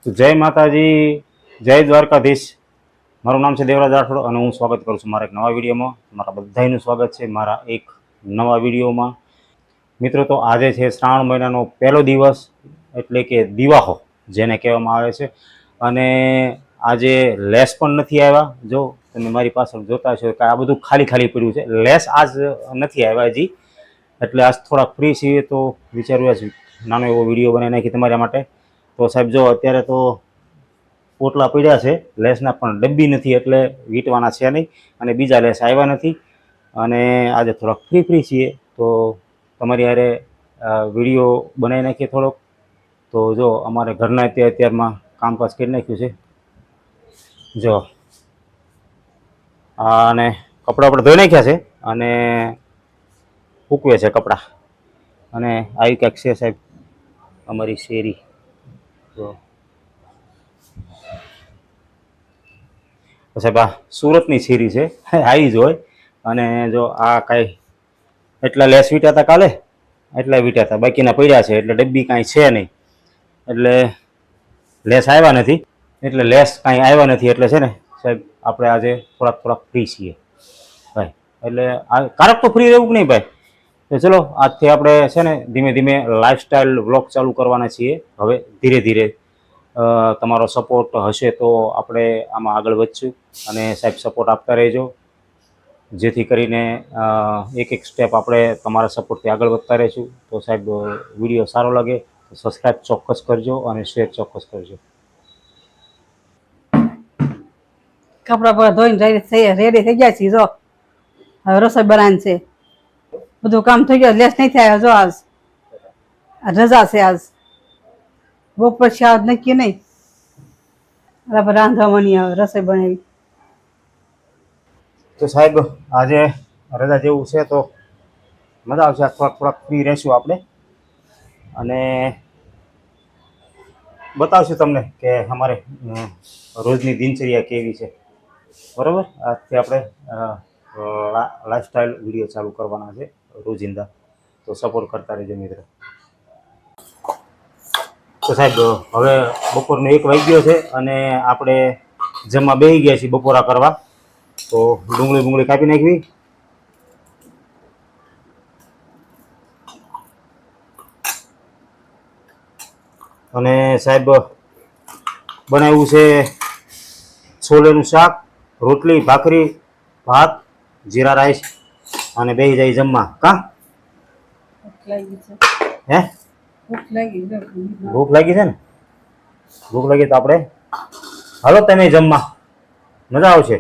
તો જય માતાજી, જય દ્વારકાધીશ। મારું નામ છે દેવરાજ રાઠોડ અને હું સ્વાગત કરું છું મારા એક નવા વિડીયોમાં। મારા બધાનું સ્વાગત છે મારા એક નવા વિડીયોમાં। મિત્રો, તો આજે છે શ્રાવણ મહિનાનો પહેલો દિવસ, એટલે કે દિવાહો જેને કહેવામાં આવે છે। અને આજે લેસ પણ નથી આવ્યા। જો તમે મારી પાછળ જોતા છો કે આ બધું ખાલી ખાલી પડ્યું છે, લેસ આજ નથી આવ્યા હજી, એટલે આજ થોડાક ફ્રી છીએ તો વિચાર્યું આજ નાનો એવો વિડીયો બનાવી નાખી તમારા માટે। તો સાહેબ જો અત્યારે તો પોટલા પડ્યા છે લેસના, પણ ડબ્બી નથી એટલે વીંટવાના છે નહીં, અને બીજા લેસ આવ્યા નથી, અને આજે થોડાક ફ્રી છીએ તો તમારી હારે વિડીયો બનાવી નાખીએ થોડોક। તો જો અમારે ઘરના અત્યારમાં કામકાજ કરી નાખ્યું છે। જો અને કપડાં પણ ધોઈ નાખ્યા છે અને સૂકવે છે કપડાં, અને આવી કંઈક છે સાહેબ અમારી શેરી। તો સાહેબ આ સુરતની શેરી છે, આવી જ હોય। અને જો આ કાંઈ એટલા લેસ વીટ્યા હતા કાલે, એટલા વીટ્યા હતા, બાકીના પડ્યા છે, એટલે ડબ્બી કાંઈ છે નહીં, એટલે લેસ આવ્યા નથી, એટલે છે ને સાહેબ આપણે આજે થોડાક ફ્રી છીએ ભાઈ, એટલે આ કારક તો ફ્રી રહેવું કે નહીં ભાઈ। તો ચલો આજથી આપણે છે ને ધીમે ધીમે લાઈફસ્ટાઈલ વ્લોગ ચાલુ કરવાના છીએ હવે, ધીરે ધીરે તમારો સપોર્ટ હશે તો આપણે આમાં આગળ વધશું, અને સાહેબ સપોર્ટ આપતા રહેજો, જેથી કરીને એક એક સ્ટેપ આપણે તમારા સપોર્ટથી આગળ વધતા રહીશું। તો સાહેબ વિડીયો સારો લાગે તો સબસ્ક્રાઈબ ચોક્કસ કરજો અને શેર ચોક્કસ કરજો। કપડા પર ધોઈને રેડી થઈ ગયા છીએ। જો હવે રસોઈ બનાવવાની છે, બધું કામ થઈ ગયું, લેસ નહીં થાય। જો આજ રજા છે, આજ બપોર છે, આજ નક્કી નહીં, બરાબર રાંધવાની આવે રસોઈ બનાવી। તો સાહેબ આજે રજા જેવું છે તો મજા આવશે, થોડાક ફ્રી રહીશું આપણે, અને બતાવશું તમને કે અમારે રોજની દિનચર્યા કેવી છે, બરાબર। આજથી આપણે લાઈફસ્ટાઈલ વિડીયો ચાલુ કરવાના છે રોજિંદા, તો સપોર્ટ કરતા રહેજો મિત્રો। તો સાહેબ હવે બપોરનો 1 વાગ્યો છે અને આપણે જમવા બેસી ગયા છીએ બપોરા કરવા। તો ડુંગળી કાપી નાખવી, અને સાહેબ બનાવ્યું છે છોલેનું શાક, રોટલી, ભાખરી, ભાત, જીરા રાઈસ, અને બેસી જાય જમવા। કા હે ભૂખ લાગી છે ને? ભૂખ લાગી તો આપણે હાલો તમે જમવા, મજા આવશે।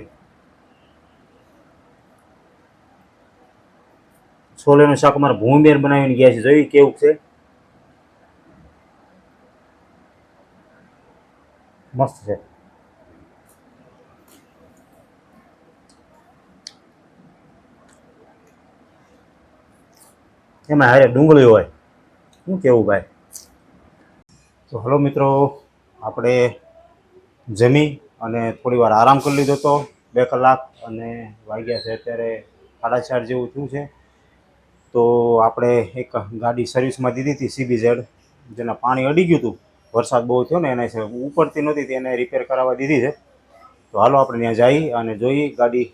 છોલેનું શાક અમારે ભૂમિબેન બનાવીને ગયા છે, જોયું કેવું છે, મસ્ત છે। એમાં હારે ડુંગળી હોય, શું કેવું ભાઈ। તો હલો મિત્રો, આપણે જમી અને થોડી વાર આરામ કરી લીધો હતો 2 કલાક, અને વાગ્યા છે અત્યારે 4:30 જેવું થયું છે। તો આપણે એક ગાડી સર્વિસમાં દીધી હતી CBZ, જેના પાણી અડી ગયું હતું, વરસાદ બહુ થયો ને એના હિસાબે ઉપડતી નહોતી, તેને રિપેર કરાવવા દીધી છે। તો હાલો આપણે ત્યાં જઈ અને જોઈએ ગાડી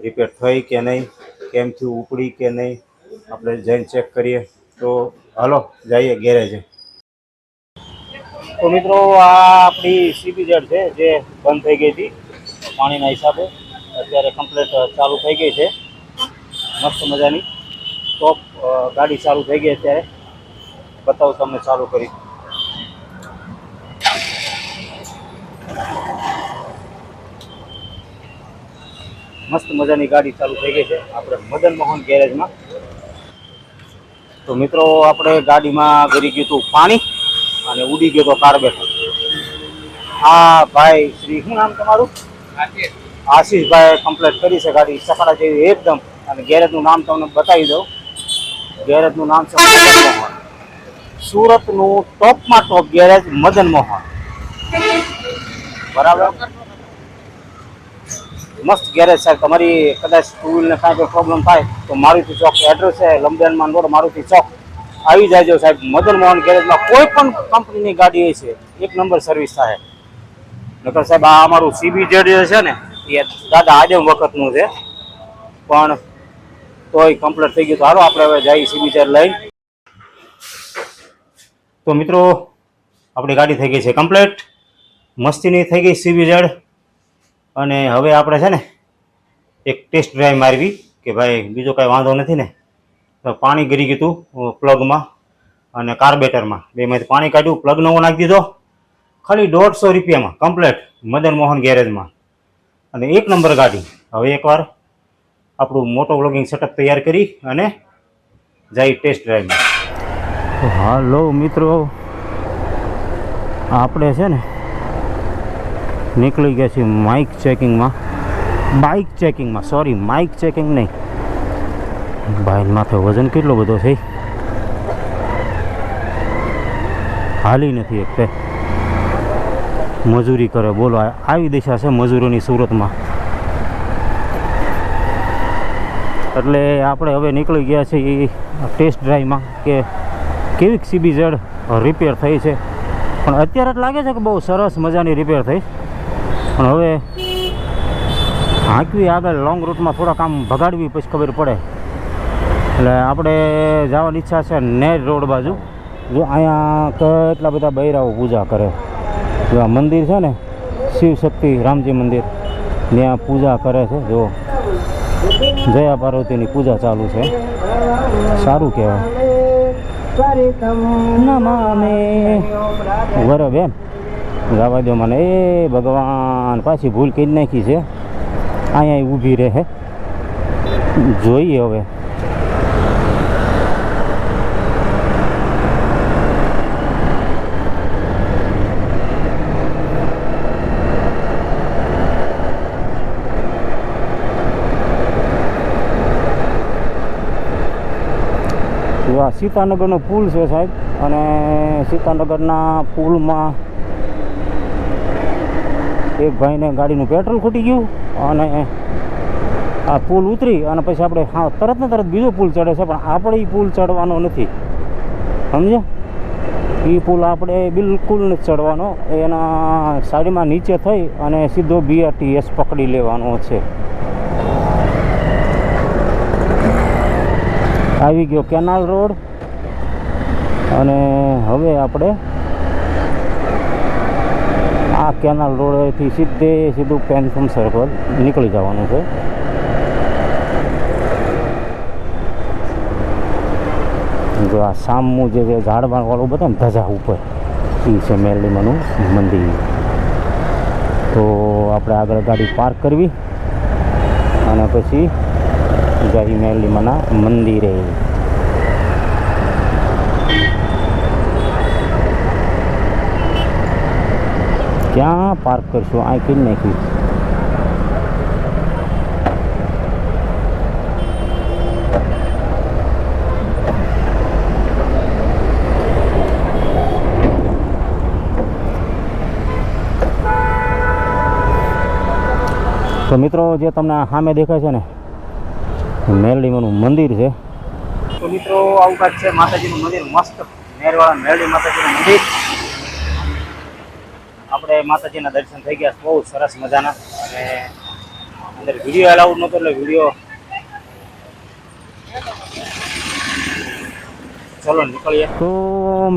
રિપેર થઈ કે નહીં, કેમ થયું, ઉપડી કે નહીં, આપણે જઈને ચેક કરીએ। તો હાલો જઈએ ગેરેજે। તો મિત્રો આ આપણી CBZ છે જે બંધ થઈ ગઈ હતી પાણીના હિસાબે, અત્યારે કમ્પ્લીટ ચાલુ થઈ ગઈ છે, મસ્ત મજાની ટોપ ગાડી ચાલુ થઈ ગઈ। અત્યારે બતાવું તમને ચાલુ કરી, મસ્ત મજાની ગાડી ચાલુ થઈ ગઈ છે આપણે મદન મોહન ગેરેજમાં। તો મિત્રો આપણે ગાડીમાં ગરી ગયું હતું પાણી અને ઉડી ગયો તો કાર્બેટર। હા ભાઈ, શ્રી શું નામ તમારું? આશીષભાઈ કમ્પ્લીટ કરી છે ગાડી, સફાળા જેવી એકદમ। અને ગેરેજનું નામ તમને બતાવી દઉં, ગેરેજનું નામ છે મદન મોહન, સુરતનું ટોપમાં ટોપ ગેરેજ મદન મોહન, બરાબર। મસ્ત ગેરેજ સાહેબ, તમારી કદાચ ટુ વ્હીલને કાંઈ કોઈ પ્રોબ્લેમ થાય તો મારુતિ ચોક એડ્રેસ છે, લંબેનમાન રોડ, મારુતિ ચોક આવી જાયજો સાહેબ। મદન મોહન ગેરેજમાં કોઈ પણ કંપનીની ગાડી હોય છે, 1 નંબર સર્વિસ થાય। નકર સાહેબ આ અમારું CBZ જે છે ને એ દાદા આદમ વખતનું છે, પણ તોય કમ્પ્લીટ થઈ ગયું. તો હાલો આપણે હવે જઈએ CBZ લઈ. તો મિત્રો આપણી ગાડી થઈ ગઈ છે કમ્પ્લીટ, મસ્તીની થઈ ગઈ CBZ. અને હવે આપણે છે ને એક ટેસ્ટ ડ્રાઈવ મારવી કે ભાઈ બીજો કાંઈ વાંધો નથી ને. તો પાણી ગરી ગયું હતું પ્લગમાં અને કાર્બેટરમાં, બેમાંથી પાણી કાઢ્યું, પ્લગ નવો નાખી દીધો, ખાલી 150 રૂપિયામાં કમ્પ્લેટ મદન મોહન ગેરેજમાં. અને એક નંબર ગાડી. હવે એકવાર આપણું મોટો વ્લોગિંગ સેટઅપ તૈયાર કરી અને જઈ ટેસ્ટ ડ્રાઈવમાં. તો હાલો મિત્રો, આપણે છે ને નીકળી ગયા છીએ માઇક ચેકિંગમાં, બાઇક ચેકિંગમાં, સોરી માઇક ચેકિંગ નહીં. ભાઈ માથે વજન કેટલો બધો છે, હાલી નથી એક તે મજૂરી કરે. બોલો આવી દિશા છે મજૂરોની સુરતમાં. એટલે આપણે હવે નીકળી ગયા છીએ ટેસ્ટ ડ્રાઈવમાં કે કેવી CBZ રિપેર થઈ છે. પણ અત્યારે જ લાગે છે કે બહુ સરસ મજાની રિપેર થઈ, પણ હવે હાંકવી આગળ લોંગ રૂટમાં થોડાક આમ ભગાડવી પછી ખબર પડે. એટલે આપણે જવાની ઈચ્છા છે નેર રોડ બાજુ. જો અહીંયા કેટલા બધા બૈરાઓ પૂજા કરે. જો આ મંદિર છે ને શિવ શક્તિ રામજી મંદિર, ત્યાં પૂજા કરે છે. જો જયા પાર્વતીની પૂજા ચાલુ છે, સારું કહેવાય. બરાબર બેન, જવા દો મને. એ ભગવાન, પાછી ભૂલ કરી નાખી છે, અહીંયા ઊભી રહે. જોઈએ હવે. આ સીતાનગરનો પુલ છે સાહેબ, અને સીતાનગરના પુલમાં એક ભાઈને ગાડીનું પેટ્રોલ ખૂટી ગયું અને આ પુલ ઉતરી અને પછી આપણે હા તરત ને તરત બીજો પુલ ચડે છે. પણ આપણે એ પુલ ચડવાનો નથી, સમજ્યા? એ પુલ આપણે બિલકુલ નથી ચડવાનો. એના સાઈડમાં નીચે થઈ અને સીધો BRTS પકડી લેવાનો છે. આવી ગયો કેનાલ રોડ. અને હવે આપણે આ કેનાલ રોડથી સીધું પેન્શન સર્કલ નીકળી જવાનું છે. જો આ સામું જે ઝાડવાળું બધા ને ધજા ઉપર, એ છે મેરડીમાનું મંદિર. તો આપણે આગળ ગાડી પાર્ક કરવી અને પછી જઈ મેરડીમાના મંદિરે. ક્યાં પાર્ક કરશું? આ કરી નાખ્યું. તો મિત્રો, જે તમને સામે દેખાય છે ને મેરડીમાનું મંદિર છે. તો મિત્રો આવું કાંઈક છે માતાજીનું મંદિર, મસ્ત મેરવાળા મેરડી માતાજીનું મંદિર. આપણે માતાજીના દર્શન થઈ ગયા, બહુ સરસ મજાના. અને અંદર વિડીયો એલાઉડ નહોતો એટલે વિડીયો. ચલો નીકળીએ. તો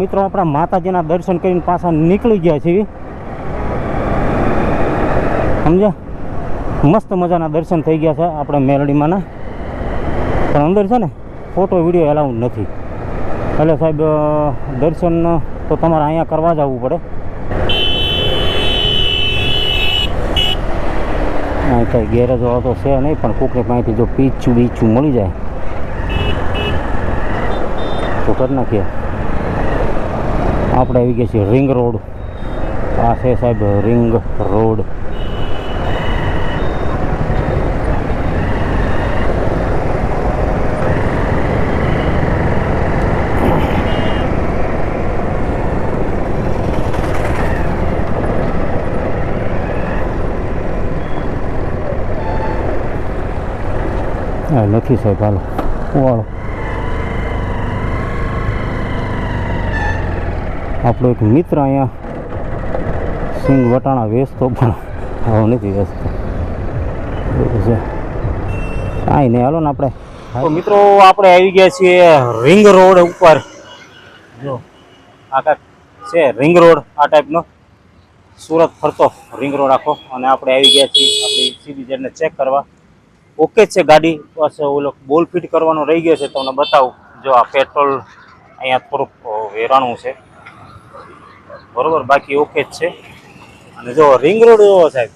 મિત્રો આપણા માતાજીના દર્શન કરીને પાછા નીકળી ગયા છીએ, સમજ્યા? મસ્ત મજાના દર્શન થઈ ગયા છે આપણે મેરડીમાંના. પણ અંદર છે ને ફોટો વિડીયો એલાઉડ નથી. એટલે સાહેબ દર્શન તો તમારે અહીંયા કરવા જ આવવું પડે. કંઈ ગેરેજ વાળો તો છે નહીં, પણ કોકને પાસેથી જો પીચું બીચું મળી જાય તો કરી નાખીએ. આપણે આવી ગયા છીએ રિંગ રોડ. આ છે સાહેબ રિંગ રોડ. નથી સાહેબ, હાલો વાળો. આપણો એક મિત્ર અહીંયા સિંગ વટાણા વેચતો પણ આવો નથી વેચતો એવું છે કાંઈ નહીં હાલો ને આપણે તો મિત્રો આપણે આવી ગયા છીએ રિંગ રોડ ઉપર જો આ કાંઈક છે રિંગ રોડ આ ટાઈપનો સુરત ફરતો રિંગ રોડ આખો અને આપણે આવી ગયા છીએ આપણી સીબીઝેડને ચેક કરવા ઓકે જ છે ગાડી બસ ઓલો બોલ ફિટ કરવાનો રહી ગયો છે તમને બતાવું જો આ પેટ્રોલ અહીંયા થોડુંક વેરાણું છે બરોબર બાકી ઓકે જ છે અને જો રિંગ રોડ જોવો સાહેબ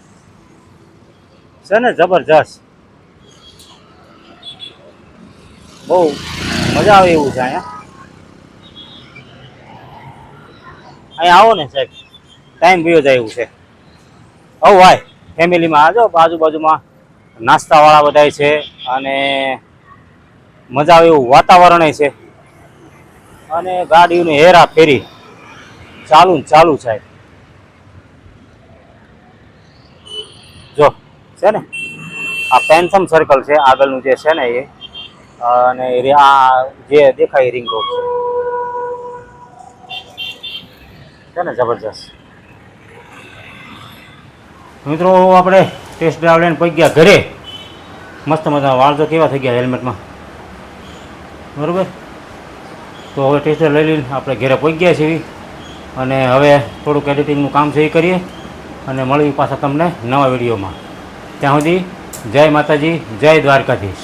છે ને જબરજસ્ત બહુ મજા આવે એવું છે અહીંયા આવો ને સાહેબ ટાઈમ ગયો જાય એવું છે આવું ભાઈ ફેમિલીમાં આજો આજુબાજુમાં નાસ્તાવાળા બધાય છે અને મજા આવે એવું વાતાવરણ છે અને ગાડીઓની હેરા ફેરી ચાલુ ને ચાલુ સાહેબ જો છે ને આ પેન્થમ સર્કલ છે આગળનું જે છે ને એ અને આ જે દેખાય રિંગ રોડ છે ને જબરજસ્ત મિત્રો આપણે ટેસ્ટ ડ્રાઈવ લઈને પહોંચી ગયા ઘરે મસ્ત મજા વાળ તો કેવા થઈ ગયા હેલ્મેટમાં બરાબર તો હવે ટેસ્ટ ડ્રાઈવ લઈ લઈને આપણે ઘરે પહોંચી ગયા છીએ અને હવે થોડુંક એડિટિંગનું કામ છે એ કરીએ અને મળીએ પાછા તમને નવા વિડીયોમાં ત્યાં સુધી જય માતાજી જય દ્વારકાધીશ.